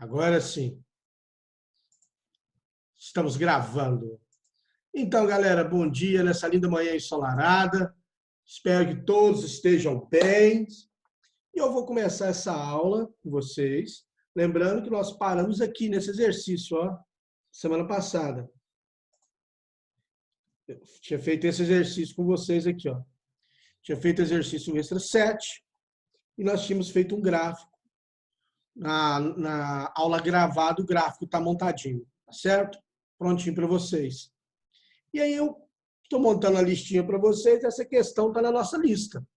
Agora sim, estamos gravando. Então, galera, bom dia nessa linda manhã ensolarada. Espero que todos estejam bem. E eu vou começar essa aula com vocês. Lembrando que nós paramos aqui nesse exercício, ó, semana passada. Eu tinha feito esse exercício com vocês aqui, ó. Tinha feito exercício extra 7 e nós tínhamos feito um gráfico. Na aula gravada, o gráfico está montadinho, tá certo? Prontinho para vocês. E aí eu estou montando a listinha para vocês, essa questão está na nossa lista.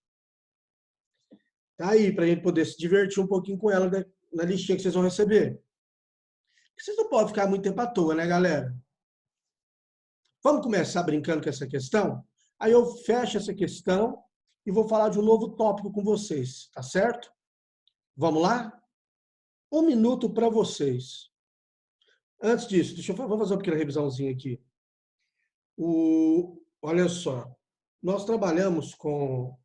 Tá aí, para a gente poder se divertir um pouquinho com ela na listinha que vocês vão receber. Vocês não podem ficar muito tempo à toa, né, galera? Vamos começar brincando com essa questão? Aí eu fecho essa questão e vou falar de um novo tópico com vocês, tá certo? Vamos lá? 1 minuto para vocês. Antes disso, vou fazer uma pequena revisãozinha aqui. Olha só, nós trabalhamos com...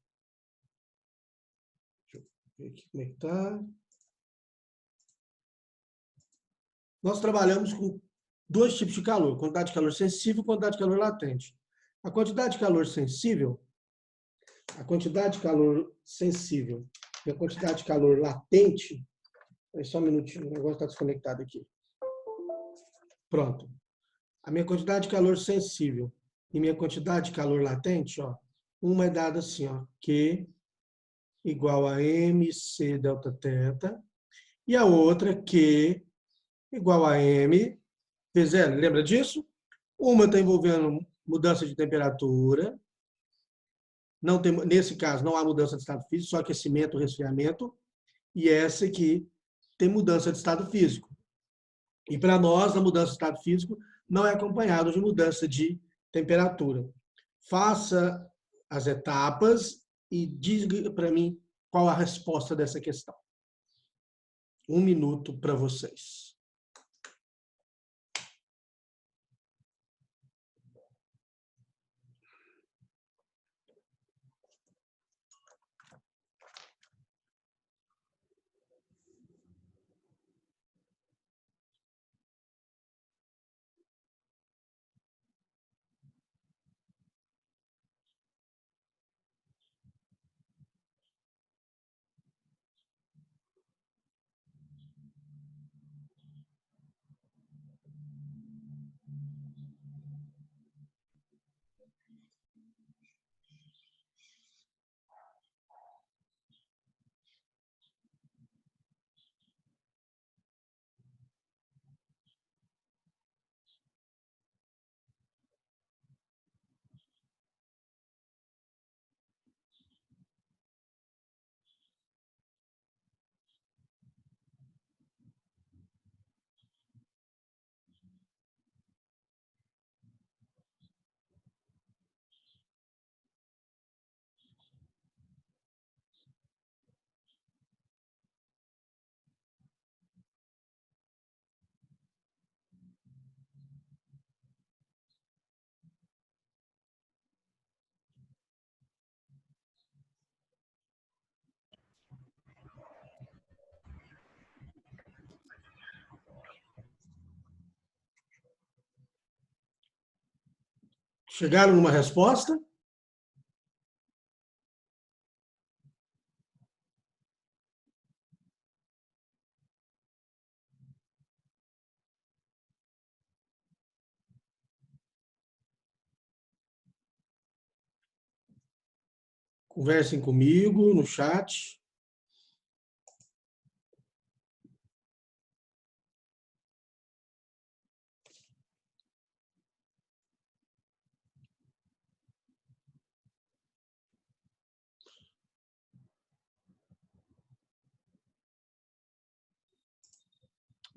Deixa eu ver aqui como é que está. Nós trabalhamos com 2 tipos de calor, quantidade de calor sensível e quantidade de calor latente. A quantidade de calor sensível, a quantidade de calor sensível e a quantidade de calor latente... Só um minutinho, o negócio está desconectado aqui. Pronto. A minha quantidade de calor sensível e minha quantidade de calor latente, ó, uma é dada assim, ó, Q igual a MC delta θ, e a outra Q igual a M vezes L. Lembra disso? Uma está envolvendo mudança de temperatura, não tem, nesse caso não há mudança de estado físico, só aquecimento, resfriamento, e essa aqui tem mudança de estado físico. E para nós, a mudança de estado físico não é acompanhada de mudança de temperatura. Faça as etapas e diga para mim qual a resposta dessa questão. 1 minuto para vocês. Chegaram numa resposta? Conversem comigo no chat.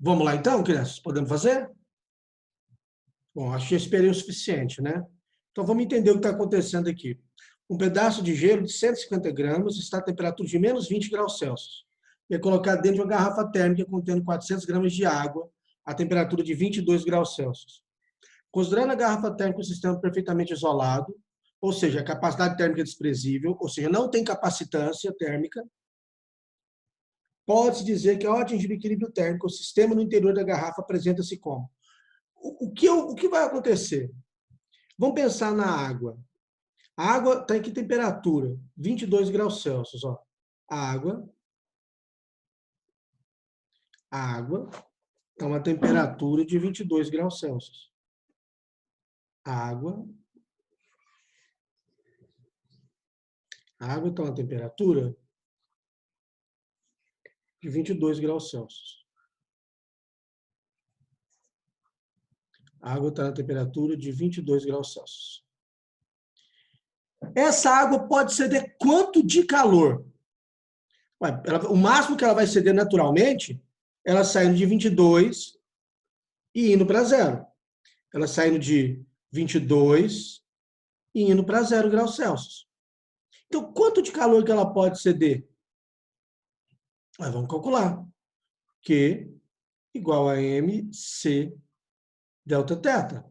Vamos lá então, crianças? Podemos fazer? Bom, acho que eu esperei o suficiente, né? Então vamos entender o que está acontecendo aqui. Um pedaço de gelo de 150 gramas está a temperatura de menos 20 graus Celsius. E é colocado dentro de uma garrafa térmica contendo 400 gramas de água a temperatura de 22 graus Celsius. Considerando a garrafa térmica um sistema perfeitamente isolado, ou seja, a capacidade térmica é desprezível, ou seja, não tem capacitância térmica, pode-se dizer que ao atingir o equilíbrio térmico, o sistema no interior da garrafa apresenta-se como? O que vai acontecer? Vamos pensar na água. A água está em que temperatura? 22 graus Celsius. Ó. A água está a uma temperatura de 22 graus Celsius. A água está a uma temperatura de 22 graus Celsius. A água está na temperatura de 22 graus Celsius. Essa água pode ceder quanto de calor? O máximo que ela vai ceder naturalmente, ela saindo de 22 e indo para zero. Ela saindo de 22 e indo para 0 graus Celsius. Então, quanto de calor que ela pode ceder? Vamos calcular. Q igual a mc delta θ.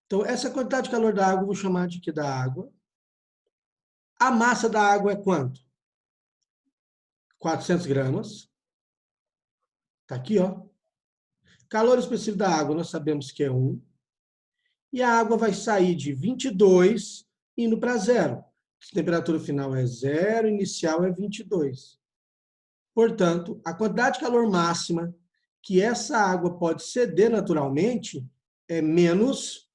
Então, essa quantidade de calor da água, eu vou chamar de Q da água. A massa da água é quanto? 400 gramas. Está aqui, ó. Calor específico da água, nós sabemos que é 1. E a água vai sair de 22 indo para 0. A temperatura final é 0, inicial é 22. Portanto, a quantidade de calor máxima que essa água pode ceder naturalmente é menos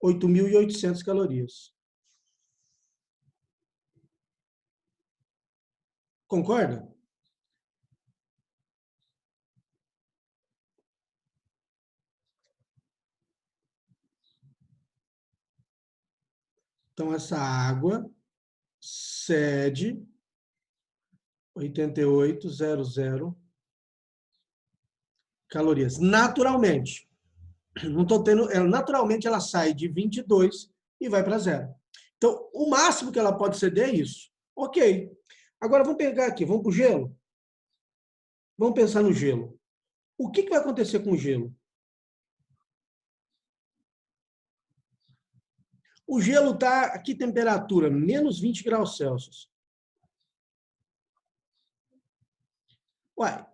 8.800 calorias. Concorda? Então, essa água cede 88.00 calorias. Naturalmente. Não estou tendo, naturalmente ela sai de 22 e vai para 0. Então, o máximo que ela pode ceder é isso. Ok. Agora, vamos pegar aqui, vamos para o gelo? Vamos pensar no gelo. O que vai acontecer com o gelo? O gelo está a que temperatura? Menos 20 graus Celsius. Uai,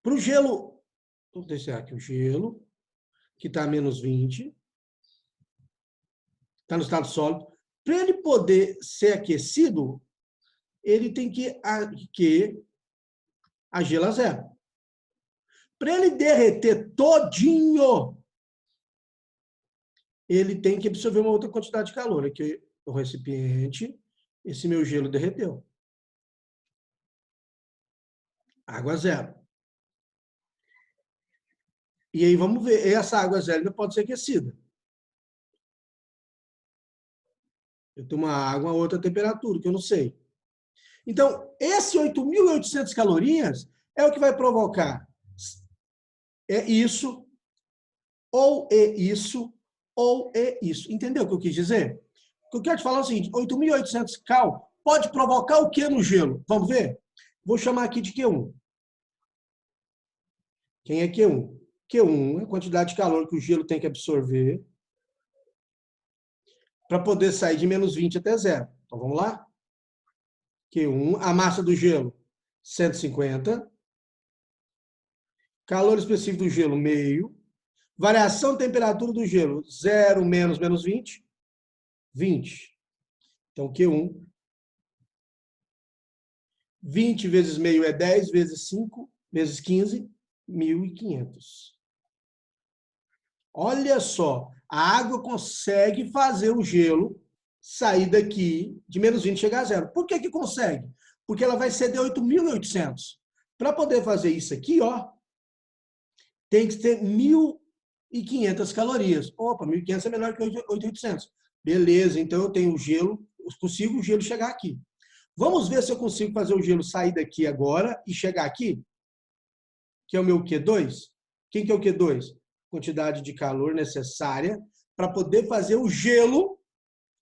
para o gelo, vou deixar aqui o gelo, que está a menos 20, está no estado sólido. Para ele poder ser aquecido, ele tem que a gelo a zero. Para ele derreter todinho, ele tem que absorver uma outra quantidade de calor. Aqui o recipiente, esse meu gelo derreteu. Água zero. E aí vamos ver, essa água zero pode ser aquecida. Eu tenho uma água a outra temperatura, que eu não sei. Então, esse 8.800 calorias é o que vai provocar isso, ou isso, ou isso. Entendeu o que eu quis dizer? O que eu quero te falar é o seguinte, 8.800 cal pode provocar o que no gelo? Vamos ver? Vou chamar aqui de Q1. Quem é Q1? Q1 é a quantidade de calor que o gelo tem que absorver para poder sair de menos 20 até 0. Então, vamos lá? Q1, a massa do gelo, 150. Calor específico do gelo, meio. Variação de temperatura do gelo, 0 menos 20, 20. Então, Q1. 20 vezes meio é 10, vezes 5, vezes 15, 1.500. Olha só, a água consegue fazer o gelo sair daqui de menos 20 e chegar a 0. Por que consegue? Porque ela vai ceder 8.800. Para poder fazer isso aqui, ó, tem que ter 1.500 calorias. Opa, 1.500 é menor que 8.800. Beleza, então eu tenho o gelo, eu consigo o gelo chegar aqui. Vamos ver se eu consigo fazer o gelo sair daqui agora e chegar aqui, que é o meu Q2. Quem que é o Q2? Quantidade de calor necessária para poder fazer o gelo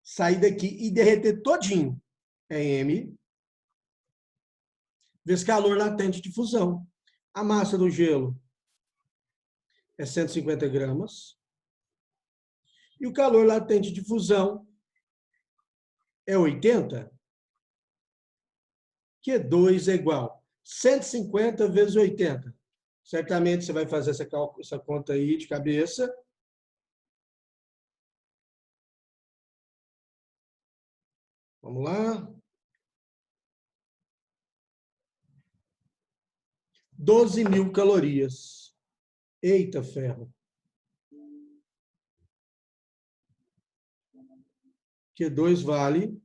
sair daqui e derreter todinho. É M vezes calor latente de fusão. A massa do gelo é 150 gramas. E o calor latente de fusão é 80. Q2 é igual 150 vezes 80. Certamente você vai fazer essa conta aí de cabeça. Vamos lá. 12.000 calorias. Eita ferro. Q2 vale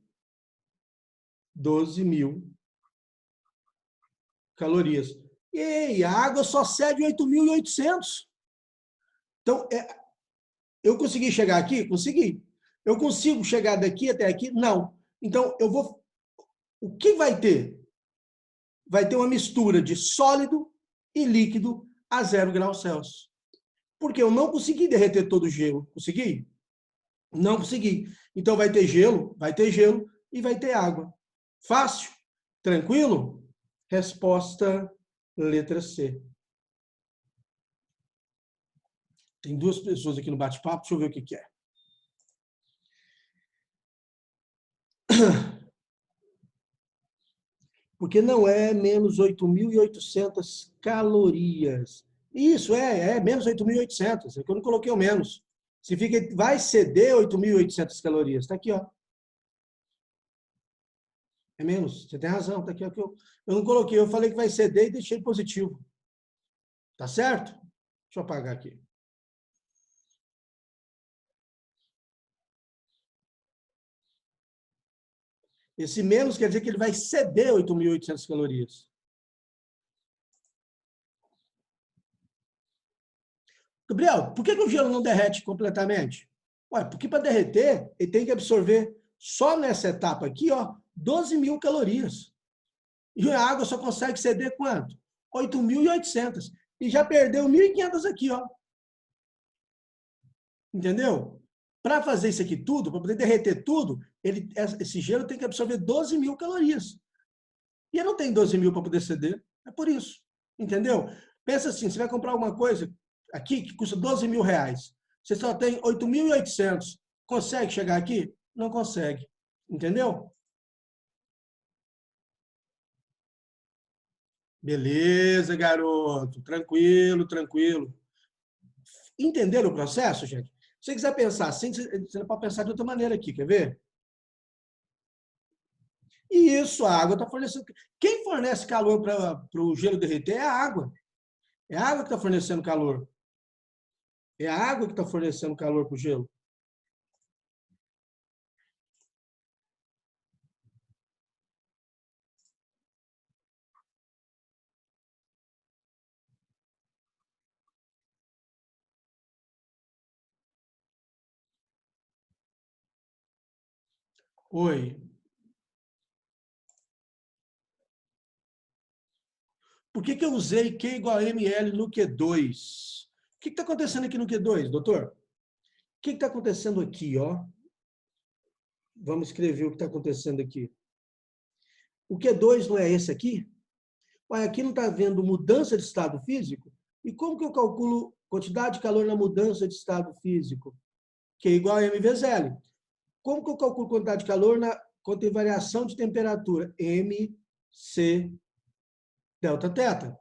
12.000 calorias. E a água só cede 8.800. Então, eu consegui chegar aqui? Consegui. Eu consigo chegar daqui até aqui? Não. Então, eu vou... O que vai ter? Vai ter uma mistura de sólido e líquido a 0 graus Celsius. Porque eu não consegui derreter todo o gelo. Consegui? Não consegui. Então, vai ter gelo e vai ter água. Fácil? Tranquilo? Resposta letra C. Tem duas pessoas aqui no bate-papo, deixa eu ver o que é. Porque não é menos 8.800 calorias. Isso, menos 8.800. É que eu não coloquei o menos. Significa que vai ceder 8.800 calorias. Está aqui, ó. É menos. Você tem razão. Está aqui, ó. Eu não coloquei. Eu falei que vai ceder e deixei positivo. Tá certo? Deixa eu apagar aqui. Esse menos quer dizer que ele vai ceder 8.800 calorias. Gabriel, por que o gelo não derrete completamente? Ué, porque para derreter, ele tem que absorver só nessa etapa aqui, ó, 12.000 calorias. E a água só consegue ceder quanto? 8.800. E já perdeu 1.500 aqui, ó. Entendeu? Para fazer isso aqui tudo, para poder derreter tudo, esse gelo tem que absorver 12.000 calorias. E eu não tenho 12.000 para poder ceder. É por isso. Entendeu? Pensa assim, você vai comprar alguma coisa aqui que custa 12.000 reais. Você só tem 8.800. Consegue chegar aqui? Não consegue. Entendeu? Beleza, garoto. Tranquilo, tranquilo. Entenderam o processo, gente? Se você quiser pensar assim, você pode pensar de outra maneira aqui, quer ver? E isso, a água está fornecendo. Quem fornece calor para o gelo derreter é a água. É a água que está fornecendo calor. É a água que está fornecendo calor para o gelo. Oi. Por que eu usei Q igual a ml no Q2? O que está acontecendo aqui no Q2, doutor? O que está acontecendo aqui, ó? Vamos escrever o que está acontecendo aqui. O Q2 não é esse aqui? Ué, aqui não está havendo mudança de estado físico? E como que eu calculo quantidade de calor na mudança de estado físico? Q igual a m vezes L. Como que eu calculo quantidade de calor quando tem variação de temperatura? M, C, delta teta.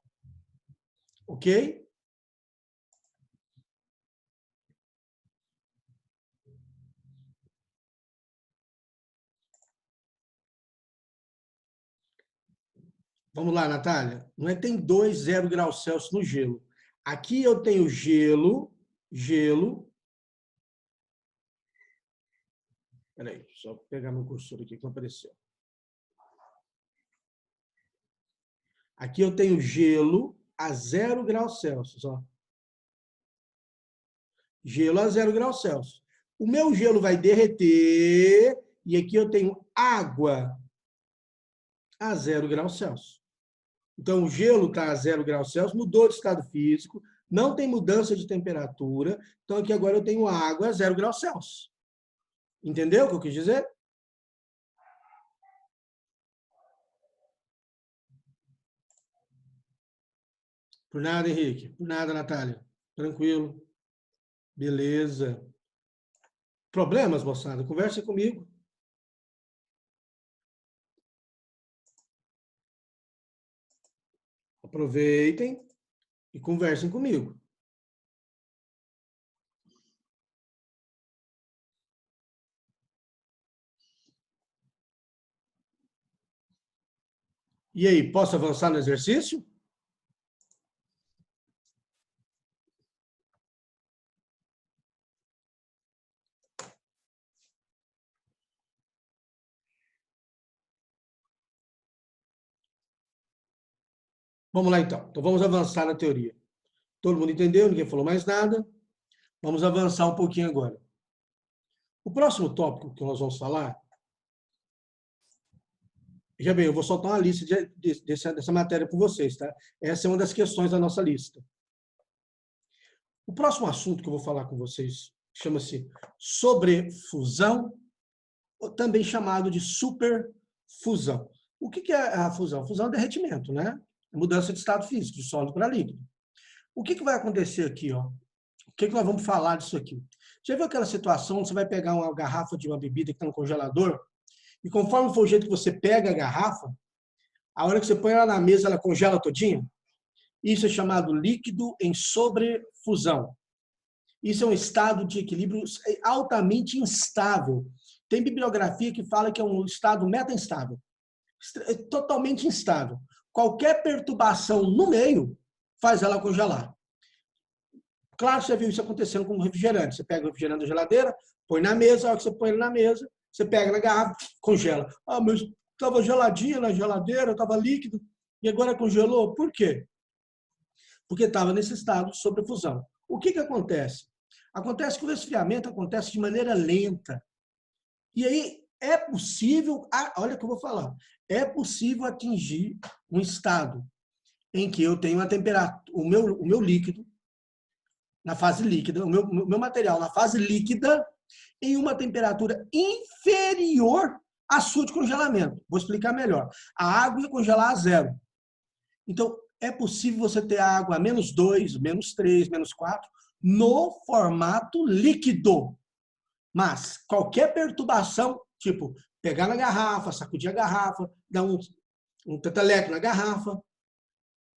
Ok? Vamos lá, Natália. Não é que tem 0 graus Celsius no gelo. Aqui eu tenho gelo. Peraí, só pegar meu cursor aqui que não apareceu. Aqui eu tenho gelo a 0 graus Celsius. Ó. Gelo a 0 graus Celsius. O meu gelo vai derreter e aqui eu tenho água a 0 graus Celsius. Então, o gelo está a 0 graus Celsius, mudou de estado físico, não tem mudança de temperatura. Então, aqui agora eu tenho água a 0 graus Celsius. Entendeu o que eu quis dizer? Por nada, Henrique. Por nada, Natália. Tranquilo. Beleza. Problemas, moçada? Conversa comigo. Aproveitem e conversem comigo. E aí, posso avançar no exercício? Vamos lá, então. Então, vamos avançar na teoria. Todo mundo entendeu? Ninguém falou mais nada. Vamos avançar um pouquinho agora. O próximo tópico que nós vamos falar... Já bem, eu vou soltar uma lista dessa matéria para vocês, tá? Essa é uma das questões da nossa lista. O próximo assunto que eu vou falar com vocês chama-se sobrefusão, ou também chamado de superfusão. O que é a fusão? Fusão é derretimento, né? Mudança de estado físico, de sólido para líquido. O que vai acontecer aqui, ó? O que nós vamos falar disso aqui? Já viu aquela situação onde você vai pegar uma garrafa de uma bebida que está no congelador, e conforme for o jeito que você pega a garrafa, a hora que você põe ela na mesa, ela congela todinha? Isso é chamado líquido em sobrefusão. Isso é um estado de equilíbrio altamente instável. Tem bibliografia que fala que é um estado meta-instável. É totalmente instável. Qualquer perturbação no meio faz ela congelar. Claro que você viu isso acontecendo com o refrigerante. Você pega o refrigerante da geladeira, põe na mesa, a hora que você põe ele na mesa, você pega na garrafa, congela. Ah, mas estava geladinha na geladeira, estava líquido, e agora congelou. Por quê? Porque estava nesse estado de sobrefusão. O que acontece? Acontece que o resfriamento acontece de maneira lenta. E aí é possível, olha o que eu vou falar, é possível atingir um estado em que eu tenho a temperatura, o meu líquido, na fase líquida, o meu material na fase líquida, em uma temperatura inferior à sua de congelamento. Vou explicar melhor. A água ia congelar a 0. Então, é possível você ter a água a -2, -3, -4, no formato líquido. Mas qualquer perturbação, tipo pegar na garrafa, sacudir a garrafa, dar um peteleco na garrafa,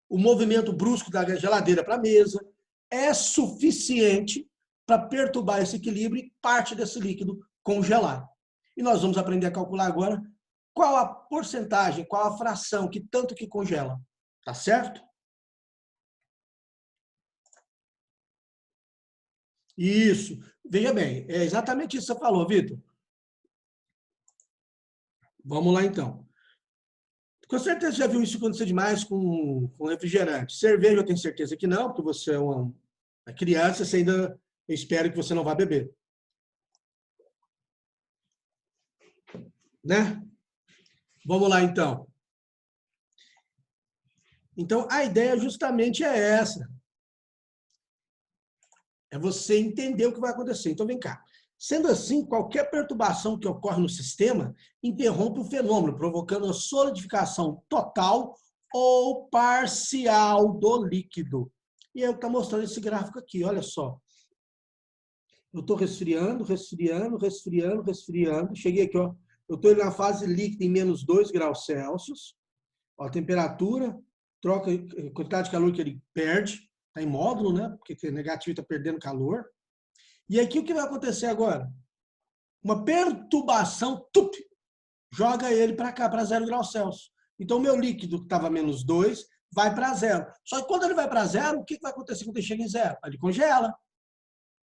o movimento brusco da geladeira para a mesa, é suficiente para perturbar esse equilíbrio e parte desse líquido congelar. E nós vamos aprender a calcular agora qual a porcentagem, qual a fração que tanto que congela. Tá certo? Isso. Veja bem, é exatamente isso que você falou, Vitor. Vamos lá, então. Com certeza você já viu isso acontecer demais com refrigerante. Cerveja eu tenho certeza que não, porque você é uma criança, você ainda, eu espero que você não vá beber. Né? Vamos lá, então. Então, a ideia justamente é essa. É você entender o que vai acontecer. Então, vem cá. Sendo assim, qualquer perturbação que ocorre no sistema interrompe o fenômeno, provocando a solidificação total ou parcial do líquido. E é o que está mostrando esse gráfico aqui, olha só. Eu estou resfriando. Cheguei aqui, ó. Eu estou na fase líquida em -2 graus Celsius. Ó, a temperatura, troca a quantidade de calor que ele perde, está em módulo, né? Porque negativo está perdendo calor. E aqui o que vai acontecer agora? Uma perturbação, joga ele para cá, para 0 graus Celsius. Então, o meu líquido que estava -2 vai para 0. Só que quando ele vai para 0, o que vai acontecer quando ele chega em 0? Ele congela.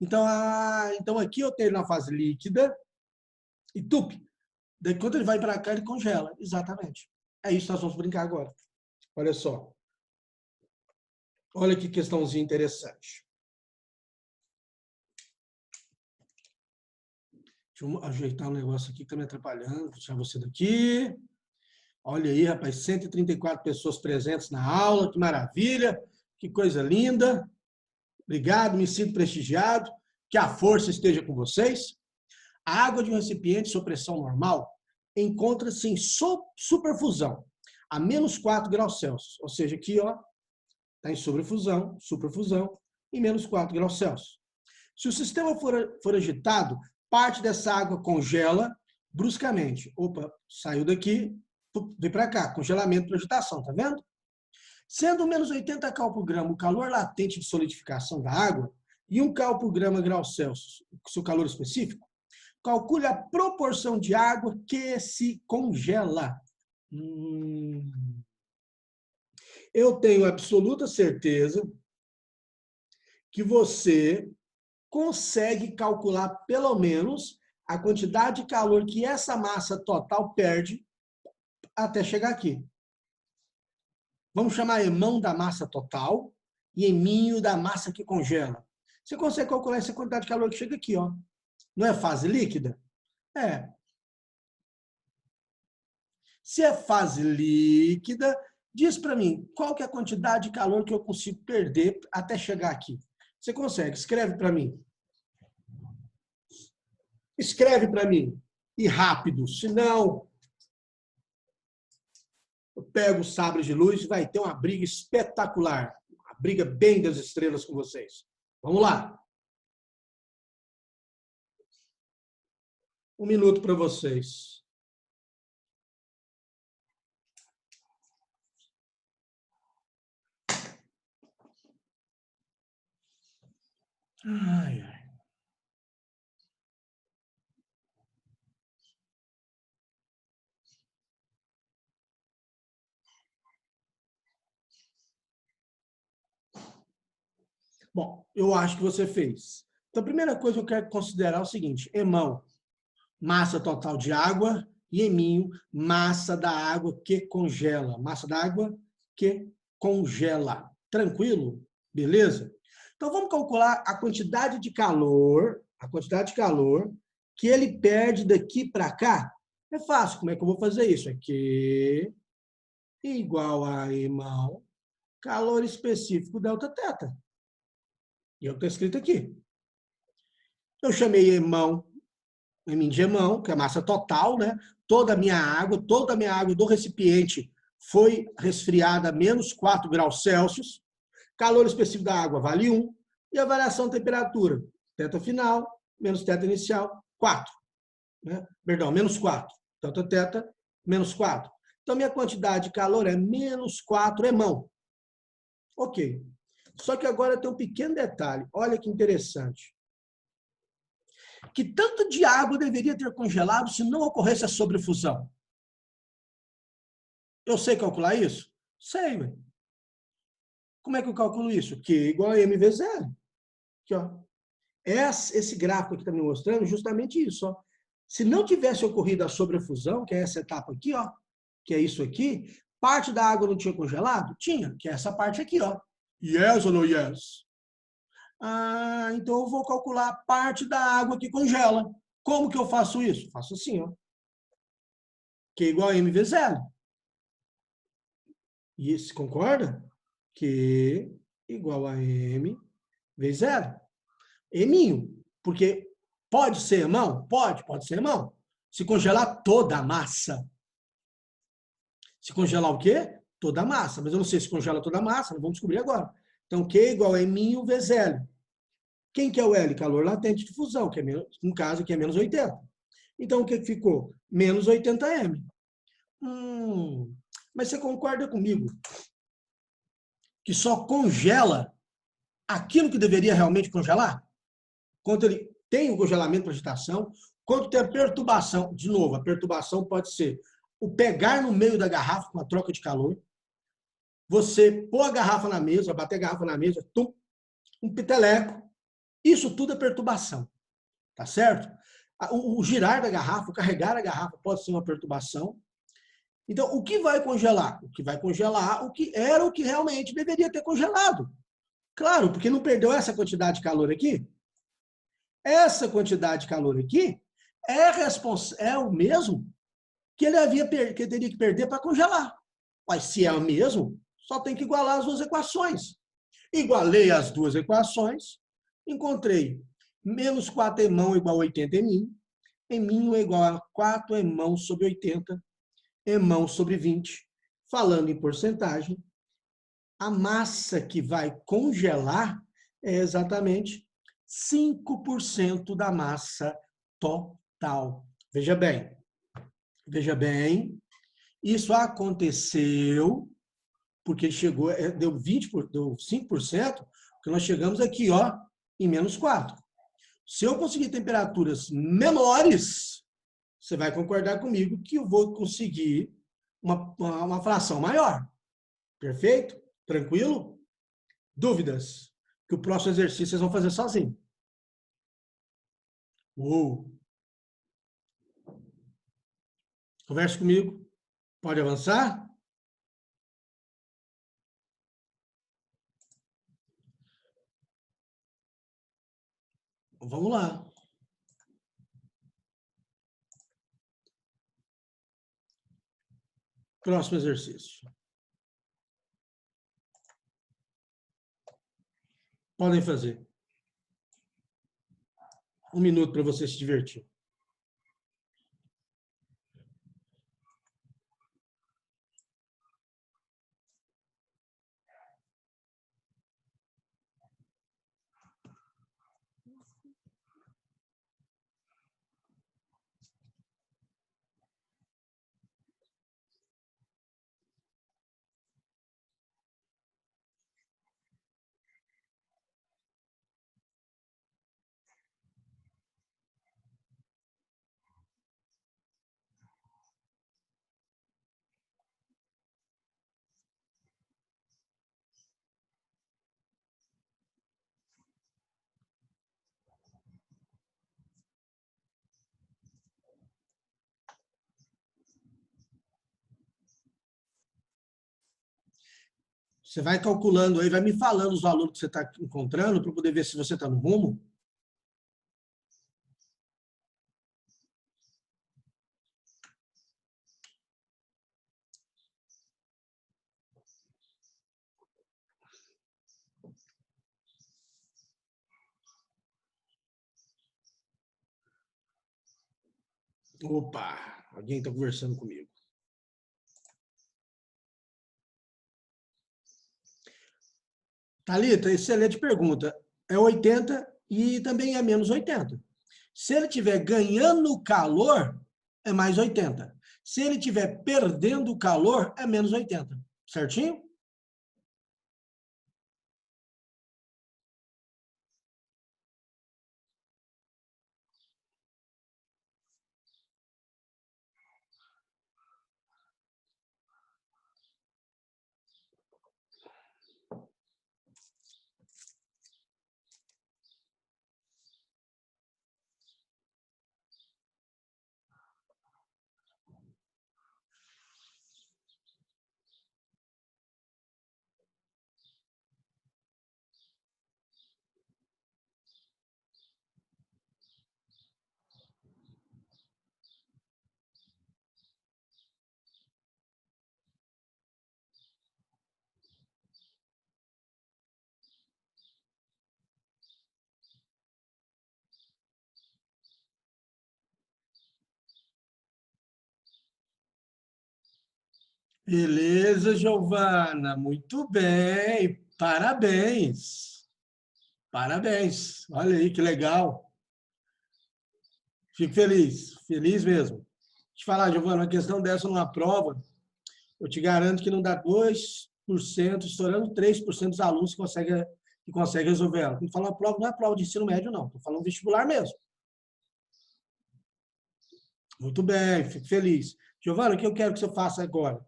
Então aqui eu tenho na fase líquida e Daí, quando ele vai para cá, ele congela. Exatamente. É isso que nós vamos brincar agora. Olha só. Olha que questãozinha interessante. Deixa eu ajeitar um negócio aqui que está me atrapalhando. Vou tirar você daqui. Olha aí, rapaz, 134 pessoas presentes na aula. Que maravilha. Que coisa linda. Obrigado, me sinto prestigiado. Que a força esteja com vocês. A água de um recipiente sob pressão normal encontra-se em superfusão, a -4 graus Celsius. Ou seja, aqui, ó, está em sobrefusão, superfusão, em -4 graus Celsius. Se o sistema for agitado, parte dessa água congela bruscamente. Opa, saiu daqui, vem para cá, congelamento por agitação, tá vendo? Sendo menos 80 cal por grama o calor latente de solidificação da água e 1 cal por grama grau Celsius, seu calor específico, calcule a proporção de água que se congela. Eu tenho absoluta certeza que você consegue calcular pelo menos a quantidade de calor que essa massa total perde até chegar aqui. Vamos chamar emão da massa total e eminho da massa que congela. Você consegue calcular essa quantidade de calor que chega aqui, ó. Não é fase líquida? É. Se é fase líquida, diz para mim, qual que é a quantidade de calor que eu consigo perder até chegar aqui? Você consegue? Escreve para mim. Escreve para mim. E rápido, senão eu pego o sabre de luz e vai ter uma briga espetacular. Uma briga bem das estrelas com vocês. Vamos lá. 1 minuto para vocês. Ai, ai. Bom, eu acho que você fez. Então, a primeira coisa que eu quero considerar é o seguinte: emão, massa total de água, e eminho, massa da água que congela. Massa da água que congela. Tranquilo? Beleza? Então, vamos calcular a quantidade de calor que ele perde daqui para cá. É fácil. Como é que eu vou fazer isso? Aqui igual a emão, calor específico delta teta. E é o que está escrito aqui. Eu chamei emão, de emão, que é a massa total, né? Toda a minha água do recipiente foi resfriada a menos 4 graus Celsius. Calor específico da água vale 1. E a variação de temperatura, teta final, menos teta inicial, 4. Né? Perdão, menos 4. Delta teta, menos 4. Então, minha quantidade de calor é menos 4 emão. Ok. Só que agora tem um pequeno detalhe. Olha que interessante. Que tanto de água deveria ter congelado se não ocorresse a sobrefusão? Eu sei calcular isso? Sei, ué. Como é que eu calculo isso? Q igual a M vezes L. Aqui, ó. Esse gráfico aqui está me mostrando justamente isso. Ó. Se não tivesse ocorrido a sobrefusão, que é essa etapa aqui, ó, que é isso aqui, parte da água não tinha congelado? Tinha, que é essa parte aqui, ó. Yes ou no yes? Ah, então eu vou calcular a parte da água que congela. Como que eu faço isso? Faço assim, ó. Q igual a M vezes L. E se concorda? Q igual a M vezes L. Eminho, porque pode ser emão? Pode ser emão. Se congelar toda a massa. Se congelar o quê? Toda a massa. Mas eu não sei se congela toda a massa, vamos descobrir agora. Então, Q igual a eminho vezes L. Quem que é o L? Calor latente de fusão, que é menos, no caso aqui é menos 80. Então, o que ficou? Menos 80 M. Mas você concorda comigo que só congela aquilo que deveria realmente congelar? Quando ele tem o congelamento para agitação, quando tem a perturbação, de novo, a perturbação pode ser o pegar no meio da garrafa com a troca de calor, você pôr a garrafa na mesa, bater a garrafa na mesa, tum, um piteleco, isso tudo é perturbação, tá certo? O girar da garrafa, o carregar a garrafa pode ser uma perturbação. Então, o que vai congelar? O que vai congelar o que era o que realmente deveria ter congelado. Claro, porque não perdeu essa quantidade de calor aqui? Essa quantidade de calor aqui é o mesmo que que ele teria que perder para congelar. Mas se é o mesmo, só tem que igualar as duas equações. Igualei as duas equações, encontrei menos 4 emão igual a 80 eminho, eminho é igual a 4 emão sobre 80, emão sobre 20. Falando em porcentagem, a massa que vai congelar é exatamente 5% da massa total. Veja bem, isso aconteceu porque ele chegou, deu 5%, porque nós chegamos aqui, ó, em -4. Se eu conseguir temperaturas menores, você vai concordar comigo que eu vou conseguir uma fração maior. Perfeito? Tranquilo? Dúvidas? Que o próximo exercício vocês vão fazer sozinho. Uou! Converse comigo. Pode avançar? Vamos lá. Próximo exercício. Podem fazer. 1 minuto para você se divertir. Você vai calculando aí, vai me falando os valores que você está encontrando para poder ver se você está no rumo. Opa, alguém está conversando comigo. Thalita, excelente pergunta. É 80 e também é -80. Se ele estiver ganhando calor, é mais 80. Se ele estiver perdendo calor, é -80. Certinho? Beleza, Giovana. Muito bem. Parabéns. Parabéns. Olha aí que legal. Fico feliz. Feliz mesmo. Te falar, Giovana, uma questão dessa numa prova, eu te garanto que não dá 2%, estourando 3% dos alunos que conseguem resolver ela. Estou falando prova, não é prova de ensino médio, não. Estou falando vestibular mesmo. Muito bem, fico feliz. Giovana, o que eu quero que você faça agora?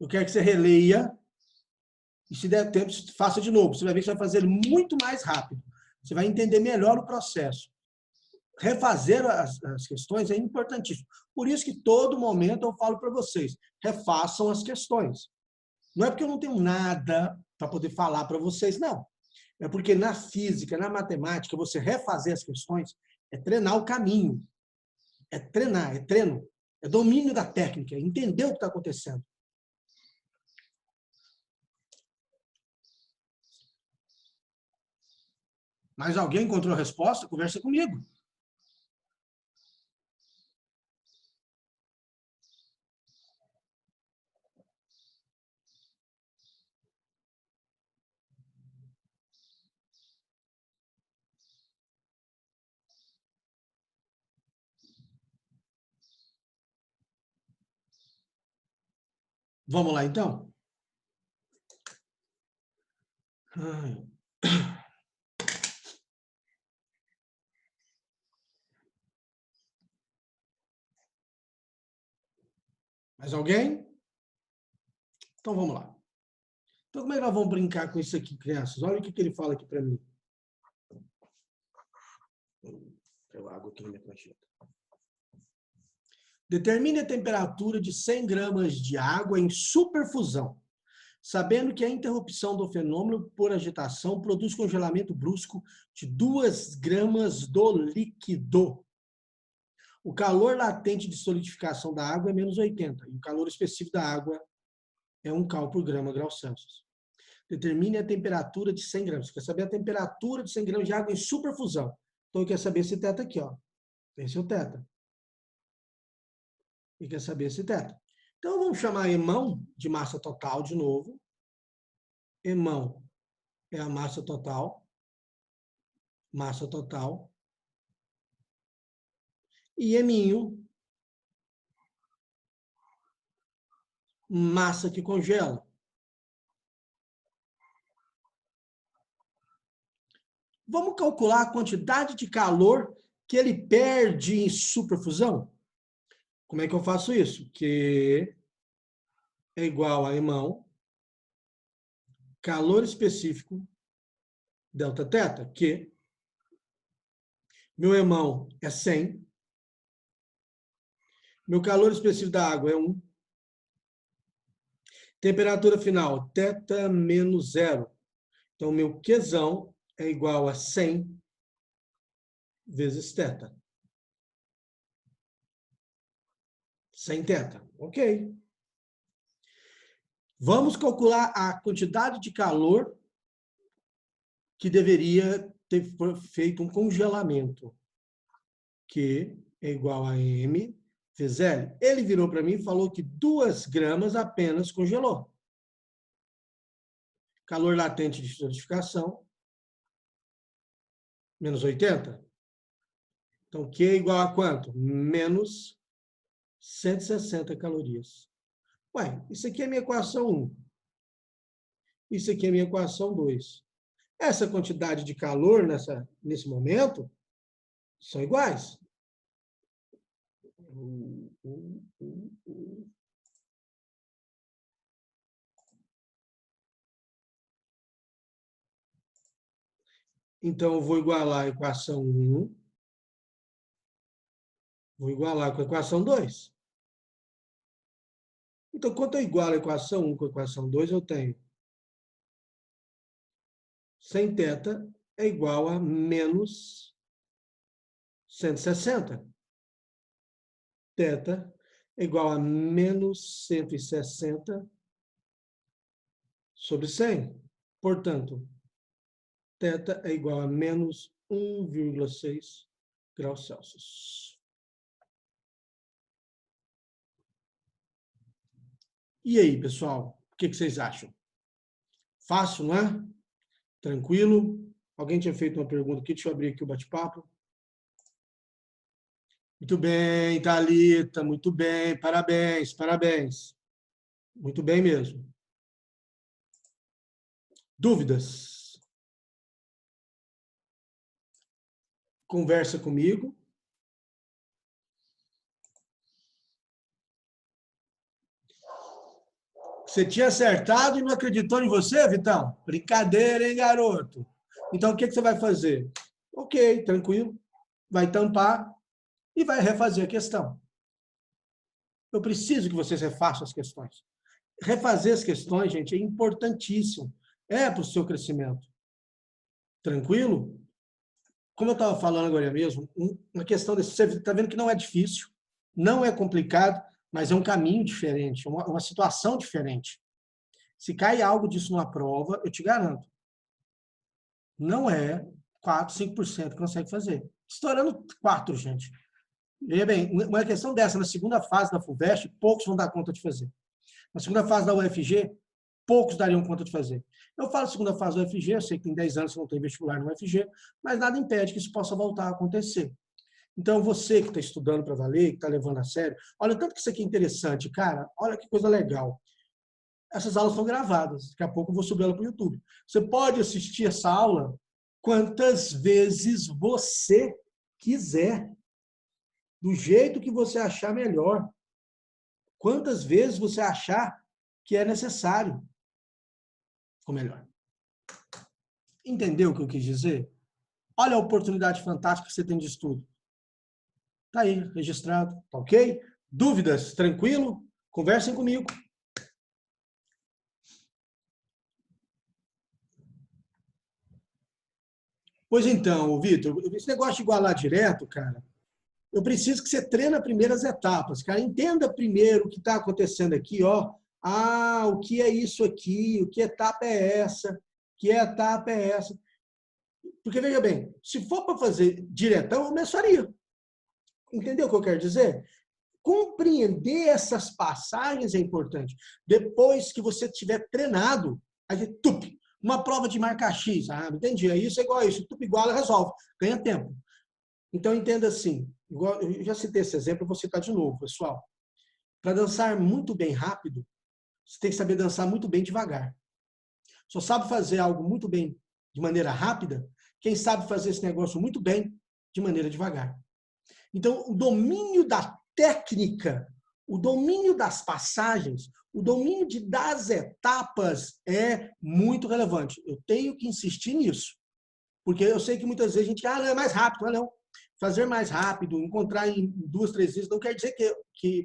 Eu quero que você releia e, se der tempo, faça de novo. Você vai ver que você vai fazer muito mais rápido. Você vai entender melhor o processo. Refazer as questões é importantíssimo. Por isso que todo momento eu falo para vocês, refaçam as questões. Não é porque eu não tenho nada para poder falar para vocês, não. É porque na física, na matemática, você refazer as questões é treinar o caminho. É treinar, é treino. É domínio da técnica, é entender o que está acontecendo. Mas alguém encontrou a resposta? Conversa comigo. Vamos lá, então? Ai. Mais alguém? Então vamos lá. Então como é que nós vamos brincar com isso aqui, crianças? Olha o que ele fala aqui para mim. Pega água aqui na minha prancheta. Determine a temperatura de 100 gramas de água em superfusão, sabendo que a interrupção do fenômeno por agitação produz congelamento brusco de 2 gramas do líquido. O calor latente de solidificação da água é menos 80, e o calor específico da água é 1 cal por graus Celsius. Determine a temperatura de 100 gramas. Você quer saber a temperatura de 100 gramas de água em superfusão. Então, eu quero saber esse teta aqui, ó. Esse é o teta. E quer saber esse teta. Então, vamos chamar Emão de massa total de novo. Emão é a massa total. Massa total. E Eminho, massa que congela. Vamos calcular a quantidade de calor que ele perde em superfusão? Como é que eu faço isso? Q é igual a Emão, calor específico, delta teta, que meu Emão é 100, meu calor específico da água é 1, temperatura final, teta menos 0. Então, meu Qzão é igual a 100 vezes teta. 100 teta, ok. Vamos calcular a quantidade de calor que deveria ter feito um congelamento, que é igual a M vezes L. Ele virou para mim e falou que 2 gramas apenas congelou. Calor latente de solidificação, menos 80. Então, Q é igual a quanto? Menos 160 calorias. Ué, isso aqui é minha equação 1. Isso aqui é minha equação 2. Essa quantidade de calor nesse momento são iguais. Então, eu vou igualar a equação 1. Vou igualar com a equação 2. Então, quando eu igualo a equação 1 com a equação 2, eu tenho 100 teta é igual a menos 160. Teta é igual a menos 160 sobre 100. Portanto, teta é igual a menos 1,6 graus Celsius. E aí, pessoal, o que vocês acham? Fácil, não é? Tranquilo? Alguém tinha feito uma pergunta aqui? Deixa eu abrir aqui o bate-papo. Muito bem, Thalita, muito bem, parabéns, parabéns. Muito bem mesmo. Dúvidas? Conversa comigo. Você tinha acertado e não acreditou em você, Vitão? Brincadeira, hein, garoto? Então, o que você vai fazer? Ok, tranquilo. Vai tampar e vai refazer a questão. Eu preciso que vocês refaçam as questões. Refazer as questões, gente, é importantíssimo. É para o seu crescimento. Tranquilo? Como eu estava falando agora mesmo, uma questão desse, você está vendo que não é difícil, não é complicado, mas é um caminho diferente, uma situação diferente. Se cai algo disso numa prova, eu te garanto, não é 4, 5% que consegue fazer. Estourando 4, gente. Veja bem, uma questão dessa, na segunda fase da FUVEST, poucos vão dar conta de fazer. Na segunda fase da UFG, poucos dariam conta de fazer. Eu falo segunda fase da UFG, eu sei que tem 10 anos que não tem vestibular no UFG, mas nada impede que isso possa voltar a acontecer. Então, você que está estudando para valer, que está levando a sério, olha o tanto que isso aqui é interessante, cara, olha que coisa legal. essas aulas estão gravadas. Daqui a pouco eu vou subir ela para o YouTube. Você pode assistir essa aula quantas vezes você quiser, do jeito que você achar melhor. Quantas vezes você achar que é necessário. Ficou melhor. Entendeu o que eu quis dizer? Olha a oportunidade fantástica que você tem de estudo. Está aí, registrado, tá ok? Dúvidas? Tranquilo? Conversem comigo. Pois então, Vitor, esse negócio de igualar direto, cara, eu preciso que você treine as primeiras etapas, cara. Entenda primeiro o que está acontecendo aqui, ó. Ah, o que é isso aqui? O que etapa é essa? Que etapa é essa? Porque, veja bem, se for para fazer diretão, eu começaria. Entendeu o que eu quero dizer? Compreender essas passagens é importante. Depois que você tiver treinado, aí tup, uma prova de marca X. Ah, entendi. Isso é igual a isso. Tup igual, resolve. Ganha tempo. Então, entenda assim. Igual, eu já citei esse exemplo, eu vou citar de novo, pessoal. Para dançar muito bem rápido, você tem que saber dançar muito bem devagar. Só sabe fazer algo muito bem de maneira rápida quem sabe fazer esse negócio muito bem de maneira devagar. Então, o domínio da técnica, o domínio das passagens, o domínio das etapas é muito relevante. Eu tenho que insistir nisso. Porque eu sei que muitas vezes a gente, não, é mais rápido. Não. Fazer mais rápido, encontrar em 2, 3 vezes, não quer dizer que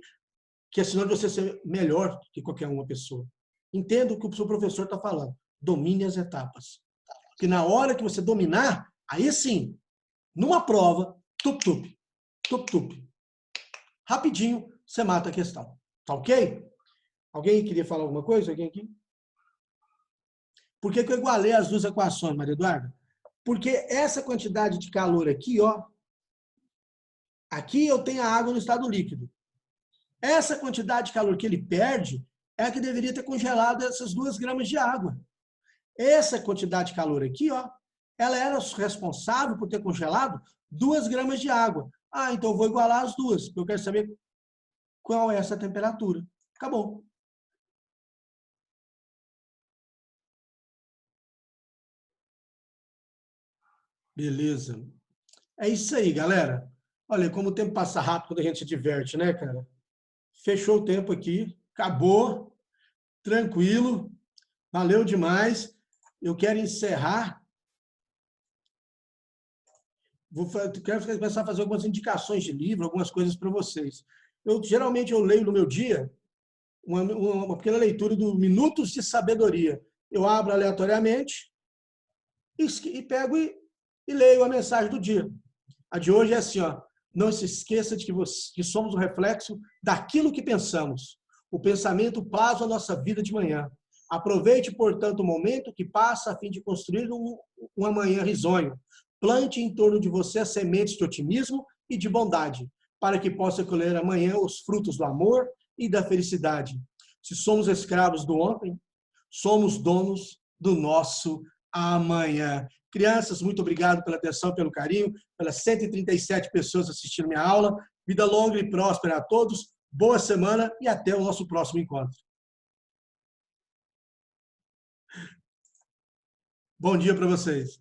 é sinal de você ser melhor que qualquer uma pessoa. Entenda o que o seu professor está falando. Domine as etapas. Porque na hora que você dominar, aí sim, numa prova, tup-tup, tup-tup. Rapidinho, você mata a questão. Tá ok? Alguém queria falar alguma coisa? Alguém aqui? Por que eu igualei as duas equações, Maria Eduarda? Porque essa quantidade de calor aqui, ó, aqui eu tenho a água no estado líquido. Essa quantidade de calor que ele perde é a que deveria ter congelado essas 2 gramas de água. Essa quantidade de calor aqui, ó, ela era responsável por ter congelado 2 gramas de água. Ah, então eu vou igualar as duas, porque eu quero saber qual é essa temperatura. Acabou. Beleza. É isso aí, galera. Olha, como o tempo passa rápido quando a gente se diverte, né, cara? Fechou o tempo aqui, acabou, tranquilo, valeu demais. Eu quero encerrar. Quero começar a fazer algumas indicações de livro, algumas coisas para vocês. Geralmente eu leio no meu dia uma pequena leitura do Minutos de Sabedoria. Eu abro aleatoriamente e pego e leio a mensagem do dia. A de hoje é assim, ó. Não se esqueça de que somos o reflexo daquilo que pensamos. O pensamento plasma a nossa vida de manhã. Aproveite, portanto, o momento que passa a fim de construir um amanhã risonho. Plante em torno de você as sementes de otimismo e de bondade, para que possa colher amanhã os frutos do amor e da felicidade. Se somos escravos do ontem, somos donos do nosso amanhã. Crianças, muito obrigado pela atenção, pelo carinho, pelas 137 pessoas assistindo minha aula. Vida longa e próspera a todos. Boa semana e até o nosso próximo encontro. Bom dia para vocês.